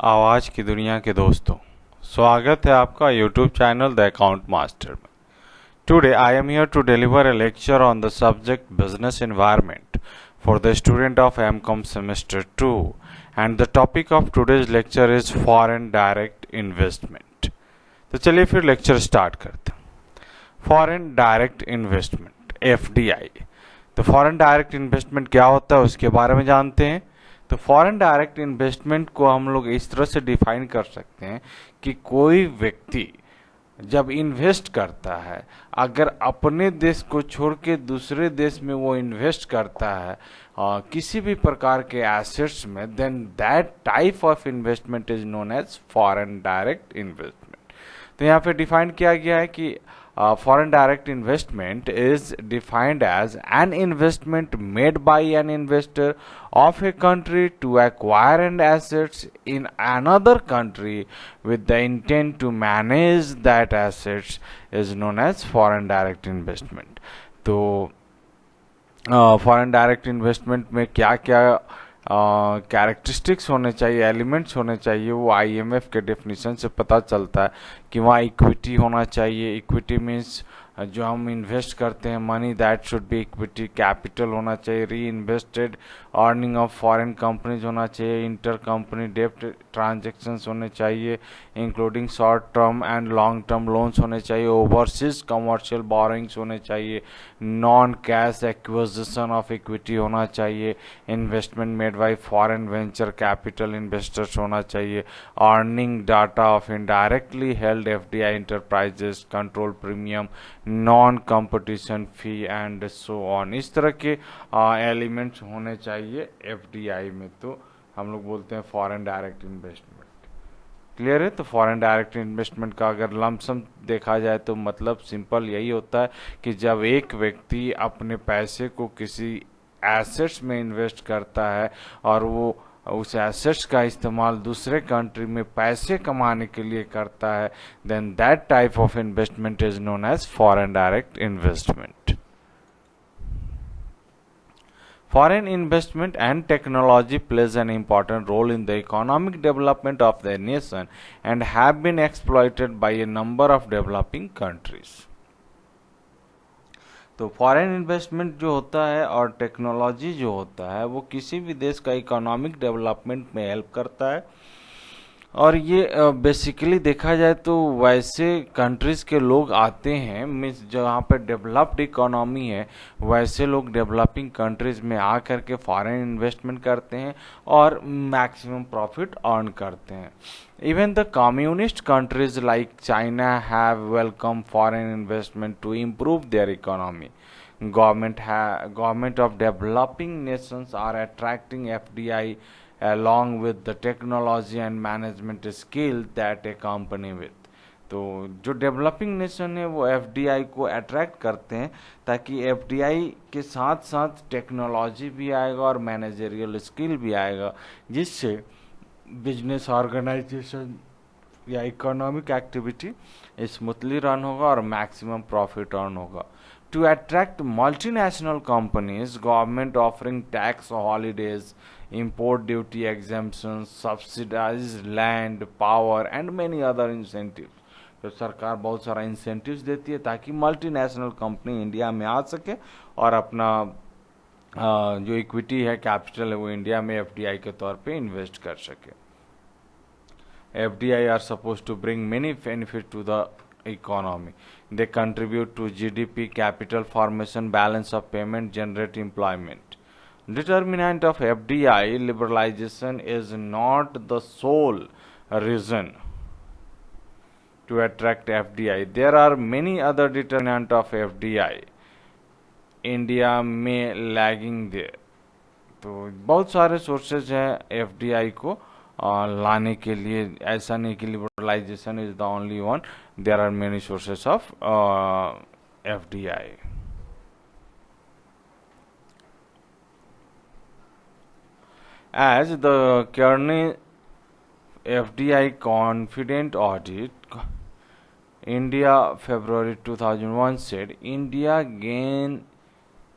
आवाज़ की दुनिया के दोस्तों, स्वागत है आपका YouTube channel the account master में। Today I am here to deliver a lecture on the subject business environment for the student of MCom semester 2 and the topic of today's lecture is foreign direct investment. तो चलिए फिर lecture start करते हैं। Foreign direct investment FDI। तो foreign direct investment क्या होता है उसके बारे में जानते हैं। तो फॉरेन डायरेक्ट इन्वेस्टमेंट को हम लोग इस तरह से डिफाइन कर सकते हैं कि कोई व्यक्ति जब इन्वेस्ट करता है, अगर अपने देश को छोड़ के दूसरे देश में वो इन्वेस्ट करता है किसी भी प्रकार के एसेट्स में, then that type of investment is known as foreign direct investment. तो यहाँ पे डिफाइन किया गया है कि foreign direct investment is defined as an investment made by an investor of a country to acquire an assets in another country with the intent to manage that assets is known as foreign direct investment। तो foreign direct investment में क्या क्या characteristics होने चाहिए, elements होने चाहिए, वो IMF के डेफिनेशन से पता चलता है कि वहाँ इक्विटी होना चाहिए। इक्विटी मीन्स जो हम इन्वेस्ट करते हैं money, that should B equity. Capital होना चाहिए, री invested earning of foreign companies होना चाहिए, इंटर कंपनी डेप्ट ट्रांजेक्शन्स होने चाहिए including short term and long term loans होने चाहिए, ओवरसीज कमर्शियल बोरोइंग्स होने चाहिए, non cash acquisition of equity होना चाहिए, investment made by foreign venture capital investors होना चाहिए, earning data of indirectly held FDI enterprises, control premium, non competition fee and so on. इस तरह के एलिमेंट्स होने चाहिए FDI में। तो हम लोग बोलते हैं फॉरेन डायरेक्ट इन्वेस्टमेंट। क्लियर है। तो फॉरेन डायरेक्ट इन्वेस्टमेंट का अगर लमसम देखा जाए तो मतलब सिंपल यही होता है कि जब एक व्यक्ति अपने पैसे को किसी एसेट्स में इन्वेस्ट करता है और वो उस एसेट्स का इस्तेमाल दूसरे कंट्री में पैसे कमाने के लिए करता है, then that type of investment is known as foreign direct investment. Foreign investment and technology plays an important role in the economic development of the nation and have been exploited by a number of developing countries। तो foreign investment जो होता है और technology जो होता है वो किसी भी देश का इकोनॉमिक डेवलपमेंट में हेल्प करता है। और ये बेसिकली देखा जाए तो वैसे कंट्रीज़ के लोग आते हैं, मीन्स जहाँ पे डेवलप्ड इकोनॉमी है वैसे लोग डेवलपिंग कंट्रीज़ में आ करके फॉरेन इन्वेस्टमेंट करते हैं और मैक्सिमम प्रॉफिट अर्न करते हैं। Even the communist countries like China have welcomed foreign investment to improve their economy. Government of developing nations are attracting FDI along with the technology and management skill that accompany with। तो जो developing nation है वो FDI को attract करते हैं ताकि FDI के साथ साथ टेक्नोलॉजी भी आएगा और मैनेजरियल स्किल भी आएगा, जिससे बिजनेस ऑर्गेनाइजेशन या इकोनॉमिक एक्टिविटी स्मूथली रन होगा और मैक्सिमम प्रॉफिट अर्न होगा। To attract multinational companies, government offering tax holidays, import duty exemptions, subsidized land, power and many other incentives। तो सरकार बहुत सारा इंसेंटिव्स देती है ताकि मल्टीनेशनल कंपनी इंडिया में आ सके और अपना जो इक्विटी है, कैपिटल है, वो इंडिया में FDI के तौर पे इन्वेस्ट कर सके। FDI are suppose to bring many benefit to the economy. They contribute to GDP, capital formation, balance of payment, generate employment। Determinant of FDI liberalization is not the sole reason to attract FDI. There are many other determinants of FDI. India में lagging there। तो बहुत सारे sources हैं FDI को लाने के लिए। ऐसा नहीं कि liberalization is the only one, there are many sources of FDI। As the Kearney FDI Confident Audit, India February 2001 said, India gained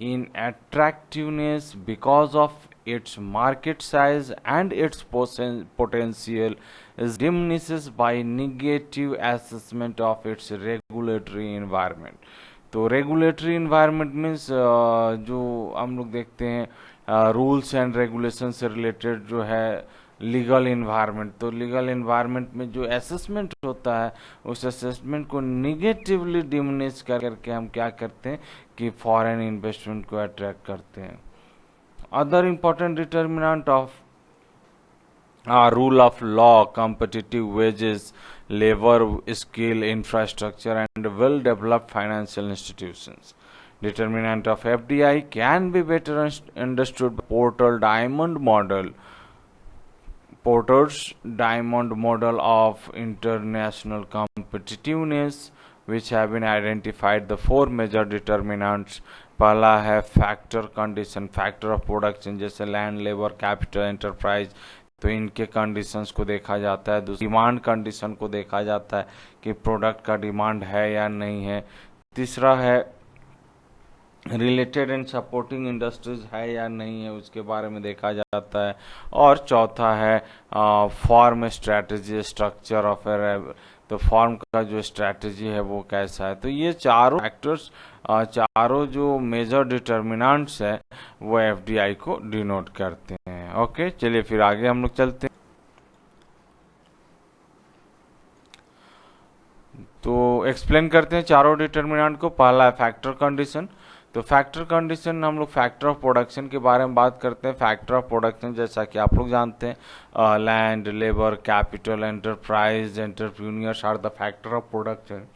in attractiveness because of its market size and its potential is diminishes by negative assessment of its regulatory environment. तो regulatory environment means जो हम लोग देखते हैं rules and regulation से related जो है legal environment, तो लीगल इन्वायरमेंट में जो असेसमेंट होता है उस असेसमेंट को निगेटिवली डिमिनिश करके हम क्या करते हैं कि फॉरेन इन्वेस्टमेंट को अट्रैक्ट करते हैं. Other important determinant of rule of law, competitive wages, labor skill, infrastructure, and well-developed financial institutions. Determinant of FDI can be better understood by Porter's diamond model of international competitiveness, which have been identified the four major determinants. पहला है factor condition, factor of production जैसे land, labour, capital, enterprise, तो इनके conditions को देखा जाता है. दूसरी डिमांड कंडीशन को देखा जाता है कि प्रोडक्ट का डिमांड है या नहीं है. तीसरा है रिलेटेड एंड सपोर्टिंग इंडस्ट्रीज है या नहीं है, उसके बारे में देखा जाता है. और चौथा है फॉर्म स्ट्रैटेजी, स्ट्रक्चर ऑफ तो फॉर्म का जो स्ट्रैटेजी है वो कैसा है. तो ये चारों फैक्टर्स, चारों जो मेजर डिटर्मिनेंट्स है वो एफडीआई को डिनोट करते हैं. ओके, चलिए फिर आगे हम लोग चलते हैं. तो एक्सप्लेन करते हैं चारों डिटर्मिनेंट को. पहला है फैक्टर कंडीशन. तो फैक्टर कंडीशन हम लोग फैक्टर ऑफ प्रोडक्शन के बारे में बात करते हैं. फैक्टर ऑफ प्रोडक्शन जैसा कि आप लोग जानते हैं land, labour, capital, enterprise, entrepreneurs are the factor of production.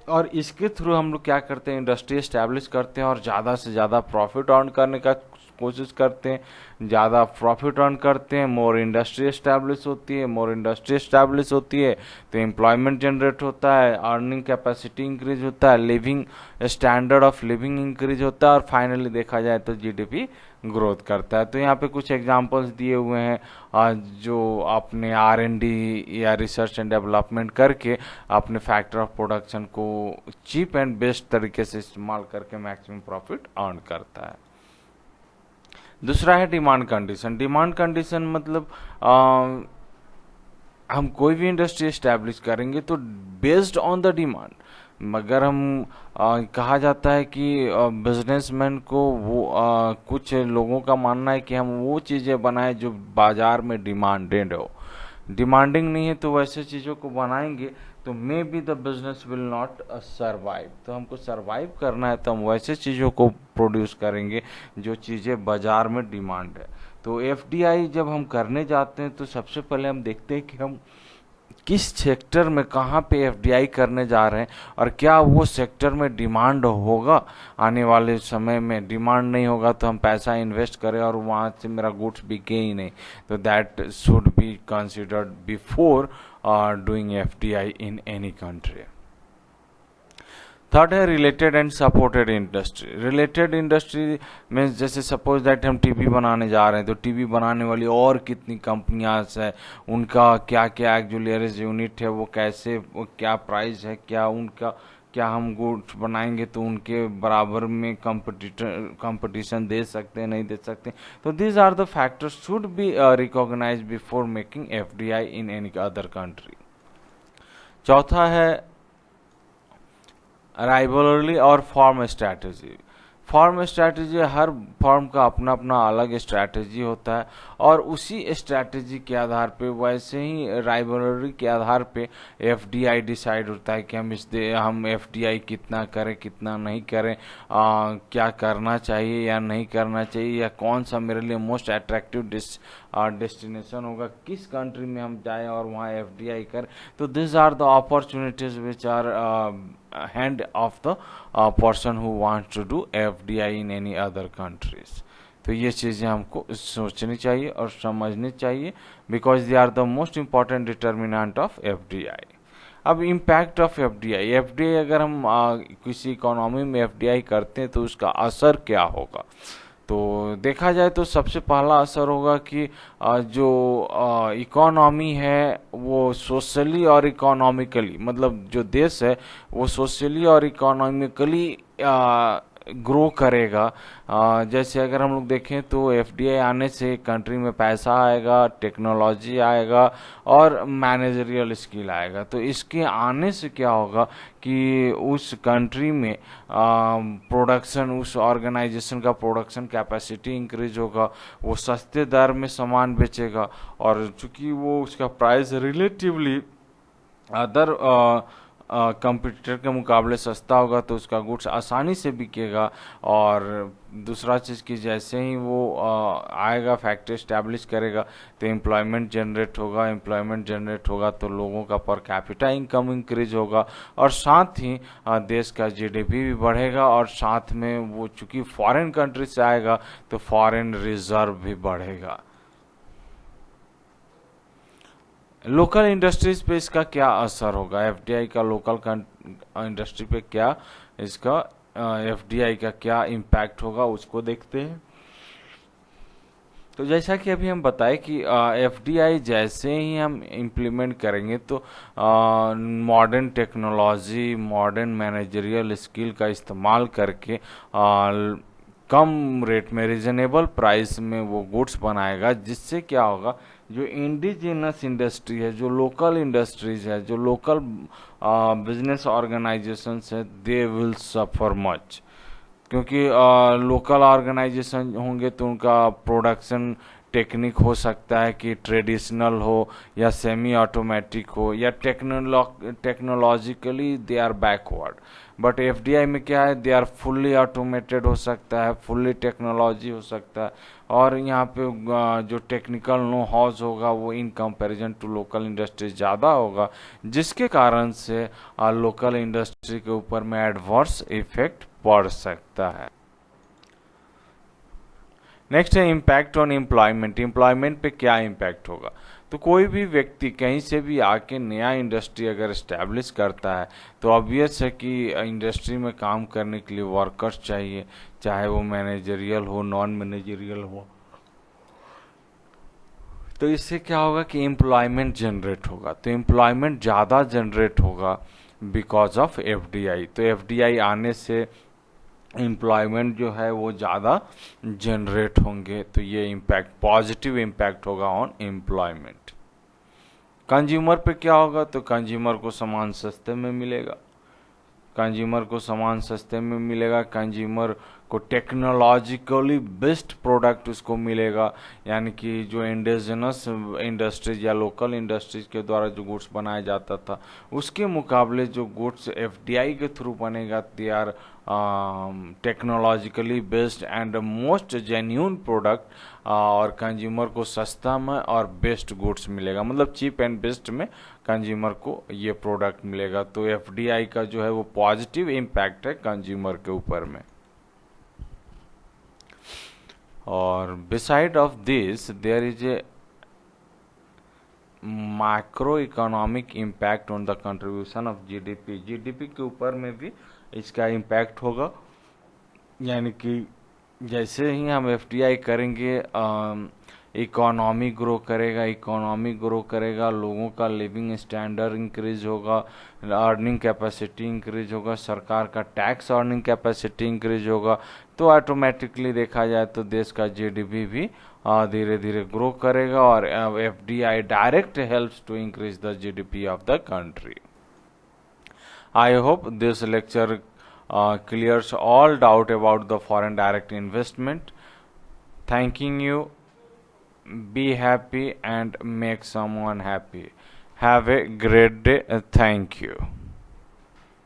और इसके थ्रू हम लोग क्या करते हैं, इंडस्ट्री एस्टैब्लिश करते हैं और ज़्यादा से ज़्यादा प्रॉफिट अर्न करने का कोशिश करते हैं. ज़्यादा प्रॉफिट अर्न करते हैं, मोर इंडस्ट्री एस्टैब्लिश होती है. मोर इंडस्ट्री एस्टैब्लिश होती है तो एम्प्लॉयमेंट जनरेट होता है, अर्निंग कैपेसिटी इंक्रीज होता है, living standard of living increase होता है और फाइनली देखा जाए तो जीडीपी ग्रोथ करता है. तो यहाँ पे कुछ एग्जांपल्स दिए हुए हैं जो अपने R&D या रिसर्च एंड डेवलपमेंट करके अपने फैक्टर ऑफ प्रोडक्शन को चीप एंड बेस्ट तरीके से इस्तेमाल करके मैक्सिमम प्रॉफिट अर्न करता है. दूसरा है डिमांड कंडीशन. डिमांड कंडीशन मतलब हम कोई भी इंडस्ट्री एस्टैब्लिश करेंगे तो बेस्ड ऑन द डिमांड. मगर हम कहा जाता है कि बिजनेसमैन को वो कुछ लोगों का मानना है कि हम वो चीज़ें बनाएं जो बाजार में डिमांडेड हो. डिमांडिंग नहीं है तो वैसे चीज़ों को बनाएंगे तो may be the business will not survive. तो हमको सर्वाइव करना है तो हम वैसे चीज़ों को प्रोड्यूस करेंगे जो चीज़ें बाजार में डिमांड है. तो एफडीआई जब हम करने जाते हैं तो सबसे पहले हम देखते हैं कि हम किस सेक्टर में कहाँ पे एफडीआई करने जा रहे हैं और क्या वो सेक्टर में डिमांड होगा. आने वाले समय में डिमांड नहीं होगा तो हम पैसा इन्वेस्ट करें और वहाँ से मेरा गुड्स बिके ही नहीं. तो that should be considered before doing FDI in any country. Third है related and supported industry. Related industry means जैसे सपोज दैट हम टीवी बनाने जा रहे हैं तो टीवी बनाने वाली और कितनी कंपनियां है, उनका क्या क्या एक्चुअली यूनिट है, वो कैसे, वो क्या प्राइस है, क्या उनका, क्या हम गुड्स बनाएंगे तो उनके बराबर में कंपटीशन दे सकते हैं, नहीं दे सकते. तो these are the factors should be recognize before making FDI in any other country. चौथा है राइवलरी और फॉर्म स्ट्रैटेजी. फॉर्म स्ट्रैटेजी, हर फॉर्म का अपना अपना अलग स्ट्रैटेजी होता है और उसी स्ट्रैटेजी के आधार पे, वैसे ही राइवलरी के आधार पे एफडीआई डिसाइड होता है कि हम एफडीआई कितना करें, कितना नहीं करें, क्या करना चाहिए या नहीं करना चाहिए, या कौन सा मेरे लिए मोस्ट अट्रैक्टिव डेस्टिनेशन होगा, किस कंट्री में हम जाएं और वहाँ एफडीआई करें. तो this are the opportunities which are hand of the person who wants to do FDI in any other countries. तो ये चीज़ें हमको सोचनी चाहिए और समझनी चाहिए because they are the most important determinant of FDI. अब इम्पैक्ट ऑफ एफडीआई. एफडीआई अगर हम किसी इकोनॉमी में एफडीआई करते हैं तो उसका असर क्या होगा. तो देखा जाए तो सबसे पहला असर होगा कि जो इकोनॉमी है वो सोशली और इकोनॉमिकली, मतलब जो देश है वो सोशली और इकोनॉमिकली ग्रो करेगा। जैसे अगर हम लोग देखें तो एफडीआई आने से कंट्री में पैसा आएगा, टेक्नोलॉजी आएगा और मैनेजरियल स्किल आएगा। तो इसके आने से क्या होगा कि उस कंट्री में प्रोडक्शन, उस ऑर्गेनाइजेशन का प्रोडक्शन कैपेसिटी इंक्रीज होगा, वो सस्ते दर में सामान बेचेगा और चूंकि वो उसका प्राइस रिलेटिवली अदर कंपटीटर के मुकाबले सस्ता होगा तो उसका गुड्स आसानी से बिकेगा। और दूसरा चीज़ कि जैसे ही वो आएगा, फैक्ट्री स्टैब्लिश करेगा तो एम्प्लॉयमेंट जनरेट होगा, एम्प्लॉयमेंट जनरेट होगा तो लोगों का पर कैपिटा इनकम इंक्रीज होगा और साथ ही देश का जीडीपी भी बढ़ेगा और साथ में वो चूंकि फॉरेन कंट्री से आएगा तो फॉरेन रिजर्व भी बढ़ेगा। लोकल इंडस्ट्रीज पे इसका क्या असर होगा, एफडीआई का लोकल इंडस्ट्री पे क्या इसका एफडीआई का क्या इम्पैक्ट होगा उसको देखते हैं। तो जैसा कि अभी हम बताएं कि एफडीआई जैसे ही हम इम्प्लीमेंट करेंगे तो modern technology, modern managerial skill का इस्तेमाल करके कम रेट में, रिजनेबल प्राइस में वो गुड्स बनाएगा, जिससे क्या होगा जो इंडिजिनस इंडस्ट्री है, जो लोकल इंडस्ट्रीज है, जो लोकल बिजनेस ऑर्गेनाइजेशंस है, दे विल सफर मच। क्योंकि लोकल ऑर्गेनाइजेशन होंगे तो उनका प्रोडक्शन टेक्निक हो सकता है कि ट्रेडिशनल हो या सेमी ऑटोमेटिक हो या technologically they are backward. But FDI में क्या है, दे आर फुल्ली ऑटोमेटेड हो सकता है, फुल्ली टेक्नोलॉजी हो सकता है और यहाँ पे जो टेक्निकल नो हाउस होगा वो in comparison to local industry ज़्यादा होगा, जिसके कारण से लोकल इंडस्ट्री के ऊपर में एडवर्स इफेक्ट पड़ सकता है। नेक्स्ट है इम्पैक्ट ऑन एम्प्लॉयमेंट। एम्प्लॉयमेंट पे क्या इम्पैक्ट होगा, तो कोई भी व्यक्ति कहीं से भी आके नया इंडस्ट्री अगर इस्टेब्लिश करता है तो ऑब्वियस है कि इंडस्ट्री में काम करने के लिए वर्कर्स चाहिए, चाहे वो मैनेजरियल हो, नॉन मैनेजरियल हो। तो इससे क्या होगा कि एम्प्लॉयमेंट जनरेट होगा, तो एम्प्लॉयमेंट ज़्यादा जनरेट होगा बिकॉज ऑफ एफडीआई। तो एफडीआई आने से एम्प्लॉयमेंट जो है वो ज़्यादा जनरेट होंगे, तो ये इम्पैक्ट, पॉजिटिव इम्पैक्ट होगा ऑन एम्प्लॉयमेंट। कंज्यूमर पे क्या होगा, तो कंज्यूमर को सामान सस्ते में मिलेगा, कंज्यूमर को सामान सस्ते में मिलेगा, कंज्यूमर को टेक्नोलॉजिकली बेस्ट प्रोडक्ट उसको मिलेगा। यानी कि जो इंडिजिनस इंडस्ट्रीज या लोकल इंडस्ट्रीज के द्वारा जो गुड्स बनाया जाता था उसके मुकाबले जो गुड्स एफडीआई के थ्रू बनेगा, they are technologically based and most genuine product और कंज्यूमर को सस्ता में और बेस्ट गुड्स मिलेगा, मतलब चीप एंड बेस्ट में कंज्यूमर को ये प्रोडक्ट मिलेगा। तो एफडीआई का जो है वो पॉजिटिव इम्पैक्ट है कंज्यूमर के ऊपर में। और beside of this there is a macro economic impact on the contribution of GDP. GDP के ऊपर में भी इसका इम्पैक्ट होगा, यानी कि जैसे ही हम एफडीआई करेंगे इकोनॉमी ग्रो करेगा, इकोनॉमी ग्रो करेगा, लोगों का लिविंग स्टैंडर्ड इंक्रीज होगा, अर्निंग कैपेसिटी इंक्रीज होगा, सरकार का टैक्स अर्निंग कैपेसिटी इंक्रीज होगा, तो ऑटोमेटिकली देखा जाए तो देश का जीडीपी भी धीरे धीरे ग्रो करेगा और FDI direct helps to increase the GDP of the country. I hope this lecture clears all doubt about the foreign direct investment. Thanking you. Be happy and make someone happy. Have a great day. Thank you.